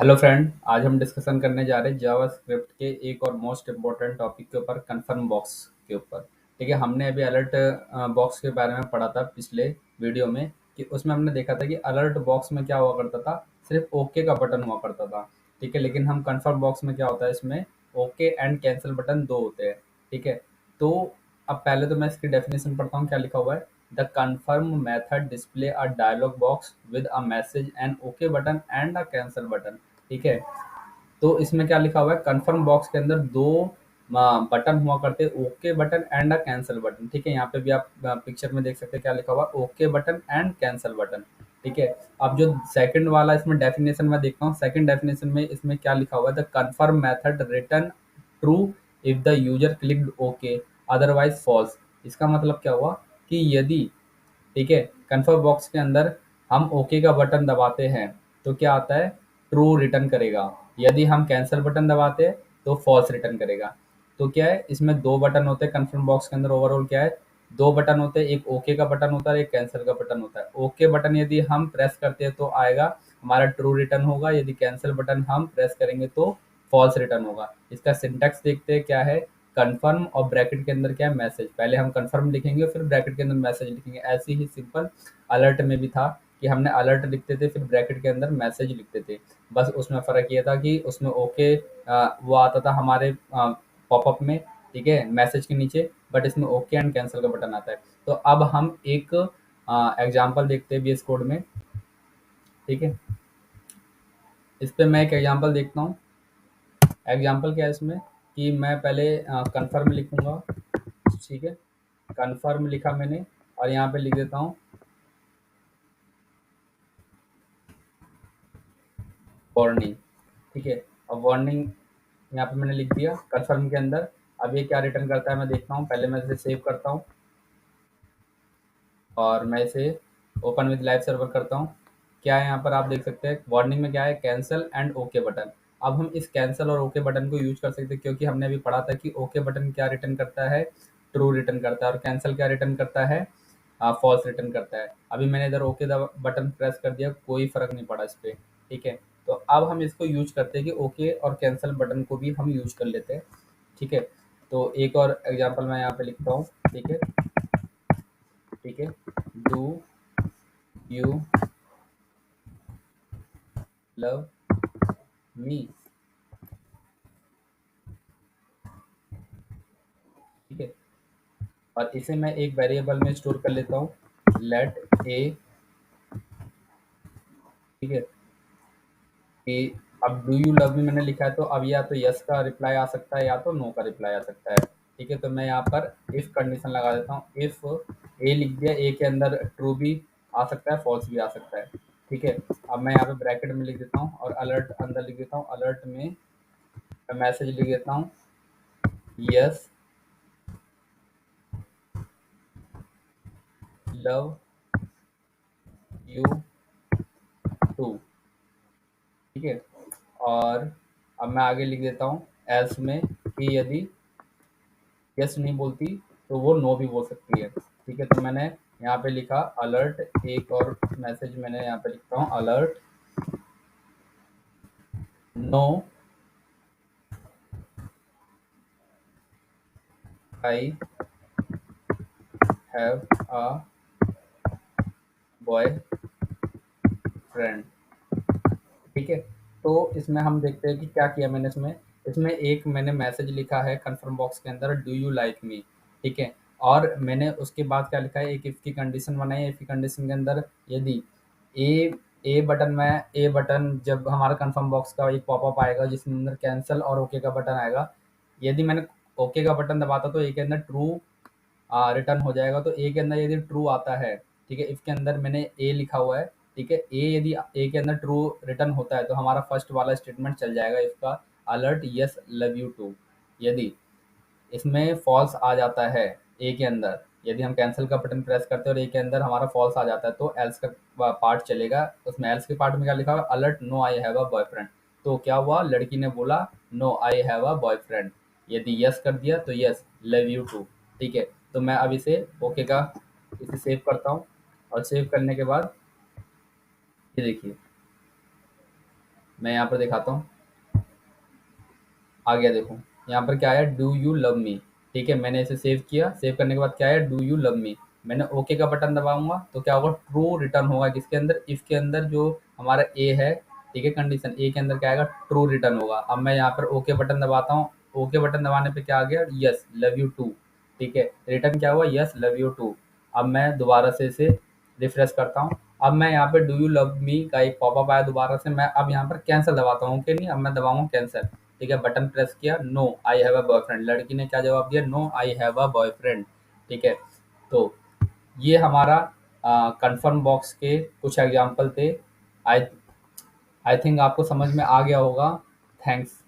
Hello friend, आज हम discussion करने जा रहे हैं जावास्क्रिप्ट के एक और मोस्ट इम्पोर्टेंट टॉपिक के ऊपर, कन्फर्म बॉक्स के ऊपर। ठीक है, हमने अभी अलर्ट बॉक्स के बारे में पढ़ा था पिछले वीडियो में कि उसमें हमने देखा था कि अलर्ट बॉक्स में क्या हुआ करता था, सिर्फ ओके का बटन हुआ करता था। ठीक है, लेकिन हम कन्फर्म बॉक्स में क्या होता है, इसमें ओके एंड कैंसिल बटन दो होते हैं। ठीक है, तो अब पहले तो मैं इसकी डेफिनेशन पढ़ता हूँ क्या लिखा हुआ है। The confirm method display a dialog box with a message and OK button and a cancel button। ठीक है, तो इसमें क्या लिखा हुआ है, कन्फर्म बॉक्स के अंदर दो बटन हुआ करते हैं, okay button and a cancel button. ठीक है, यहाँ पे भी आप पिक्चर में देख सकते हैं क्या लिखा हुआ है, okay button and cancel button. ठीक है, अब जो सेकंड वाला इसमें डेफिनेशन में देखता हूँ, सेकंड डेफिनेशन में इसमें क्या लिखा हुआ है, the confirm method return true if the user clicked okay otherwise false. इसका मतलब क्या हुआ कि यदि, ठीक है, कन्फर्म बॉक्स के अंदर हम ओके का बटन दबाते हैं तो क्या आता है, ट्रू रिटर्न करेगा। यदि हम कैंसिल बटन दबाते हैं तो फॉल्स रिटर्न करेगा। तो क्या है, इसमें दो बटन होते हैं कन्फर्म बॉक्स के अंदर। ओवरऑल क्या है, दो बटन होते हैं, एक ओके का बटन होता है, एक कैंसिल का बटन होता है। ओके बटन यदि हम प्रेस करते हैं तो आएगा हमारा ट्रू रिटर्न होगा, यदि कैंसिल बटन हम प्रेस करेंगे तो फॉल्स रिटर्न होगा। इसका सिंटैक्स देखते हैं क्या है, कन्फर्म और ब्रैकेट के अंदर क्या है, मैसेज। पहले हम कन्फर्म लिखेंगे फिर ब्रैकेट के अंदर मैसेज लिखेंगे। ऐसे ही सिंपल अलर्ट में भी था कि हमने अलर्ट लिखते थे फिर ब्रैकेट के अंदर मैसेज लिखते थे। बस उसमें फ़र्क ये था कि उसमें ओके वो आता था हमारे पॉपअप में, ठीक है, मैसेज के नीचे, बट इसमें ओके एंड कैंसिल का बटन आता है। तो अब हम एक एग्जांपल देखते हैं VS कोड में। ठीक है, इस पे मैं एक एग्जांपल देखता हूँ। एग्जांपल क्या है इसमें कि मैं पहले कन्फर्म लिखूंगा। ठीक है, कन्फर्म लिखा मैंने और यहाँ पे लिख देता हूँ वार्निंग। ठीक है, अब वार्निंग यहाँ पे मैंने लिख दिया कन्फर्म के अंदर। अब ये क्या रिटर्न करता है मैं देखता हूँ। पहले मैं इसे सेव करता हूँ और मैं इसे ओपन विद लाइव सर्वर करता हूँ। क्या है यहाँ पर आप देख सकते हैं, वार्निंग में क्या है, कैंसिल एंड ओके बटन। अब हम इस कैंसिल और ओके बटन को यूज कर सकते हैं क्योंकि हमने अभी पढ़ा था कि ओके बटन क्या रिटर्न करता है, ट्रू रिटर्न करता है, और कैंसिल क्या रिटर्न करता है, फॉल्स रिटर्न करता है। अभी मैंने इधर ओके बटन प्रेस कर दिया, कोई फर्क नहीं पड़ा इस पर। ठीक है, तो अब हम इसको यूज करते हैं कि ओके और कैंसिल बटन को भी हम यूज कर लेते हैं। ठीक है, तो एक और एग्जांपल मैं यहाँ पे लिखता हूँ। ठीक है, ठीक है, डू यू लव मी। ठीक है, और इसे मैं एक वेरिएबल में स्टोर कर लेता हूँ, लेट ए। ठीक है, कि अब डू यू लव मी मैंने लिखा है तो अब या तो यस का रिप्लाई आ सकता है या तो नो का रिप्लाई आ सकता है। ठीक है, तो मैं यहाँ पर इफ कंडीशन लगा देता हूँ। इफ ए लिख दिया, ए के अंदर ट्रू भी आ सकता है फॉल्स भी आ सकता है। ठीक है, अब मैं यहाँ पे ब्रैकेट में लिख देता हूँ और अलर्ट अंदर लिख देता हूँ। अलर्ट में मैसेज लिख देता हूँ, यस लव यू टू। ठीक है, और अब मैं आगे लिख देता हूँ एल्स में कि यदि यस नहीं बोलती तो वो नो भी बोल सकती है। ठीक है, तो मैंने यहाँ पे लिखा अलर्ट। एक और मैसेज मैंने यहाँ पे लिखता हूँ, alert no I have a boyfriend. ठीक है, तो इसमें हम देखते हैं कि क्या किया मैंने इसमें। इसमें एक मैंने मैसेज लिखा है कन्फर्म बॉक्स के अंदर, डू यू लाइक मी। ठीक है, और मैंने उसके बाद क्या लिखा है, एक इफ की कंडीशन बनाई है। इफ की कंडीशन के अंदर यदि ए ए बटन में, ए बटन जब हमारा कन्फर्म बॉक्स का एक पॉपअप आएगा जिसके अंदर कैंसिल और ओके का बटन आएगा, यदि मैंने ओके का बटन दबाता तो ए के अंदर ट्रू रिटर्न हो जाएगा। तो ए के अंदर यदि ट्रू आता है, ठीक है, इफ के अंदर मैंने ए लिखा हुआ है। ठीक है, ए यदि ए के अंदर ट्रू रिटर्न होता है तो हमारा फर्स्ट वाला स्टेटमेंट चल जाएगा इसका, alert yes love you too. यदि इसमें फॉल्स आ जाता है ए के अंदर, यदि हम कैंसिल का बटन प्रेस करते हैं और ए के अंदर हमारा फॉल्स आ जाता है तो एल्स का पार्ट चलेगा। उसमें एल्स के पार्ट में क्या लिखा हुआ, alert no I have a boyfriend. तो क्या हुआ, लड़की ने बोला no I have a boyfriend. यदि यस कर दिया तो यस लव यू टू। ठीक है, तो मैं अब इसे ओके का इसे सेव करता हूँ और सेव करने के बाद ये देखिए, मैं यहाँ पर दिखाता हूँ। आ गया देखो, यहाँ पर क्या है, डू यू लव मी। ठीक है, मैंने इसे सेव किया। सेव करने के बाद क्या है, डू यू लव मी। मैंने ओके का बटन दबाऊंगा तो क्या होगा, ट्रू रिटर्न होगा। किसके अंदर, इफ के अंदर, जो हमारा ए है। ठीक है, कंडीशन ए के अंदर क्या आएगा, ट्रू रिटर्न होगा। अब मैं यहाँ पर ओके बटन दबाता हूँ। ओके बटन दबाने पे क्या आ गया, यस लव यू टू। ठीक है, रिटर्न क्या हुआ, यस लव यू टू। अब मैं दोबारा से इसे रिफ्रेश करता हूँ। अब मैं यहाँ पे डू यू लव मी का एक पॉपअप आया दोबारा से। मैं अब यहाँ पर कैंसिल दबाता हूँ, ओके नहीं, अब मैं दबाऊंगा कैंसिल। ठीक है, बटन प्रेस किया, no I have a boyfriend. लड़की ने क्या जवाब दिया, no I have a boyfriend. ठीक है, तो ये हमारा कंफर्म बॉक्स के कुछ एग्जाम्पल थे। आई आई थिंक आपको समझ में आ गया होगा। थैंक्स।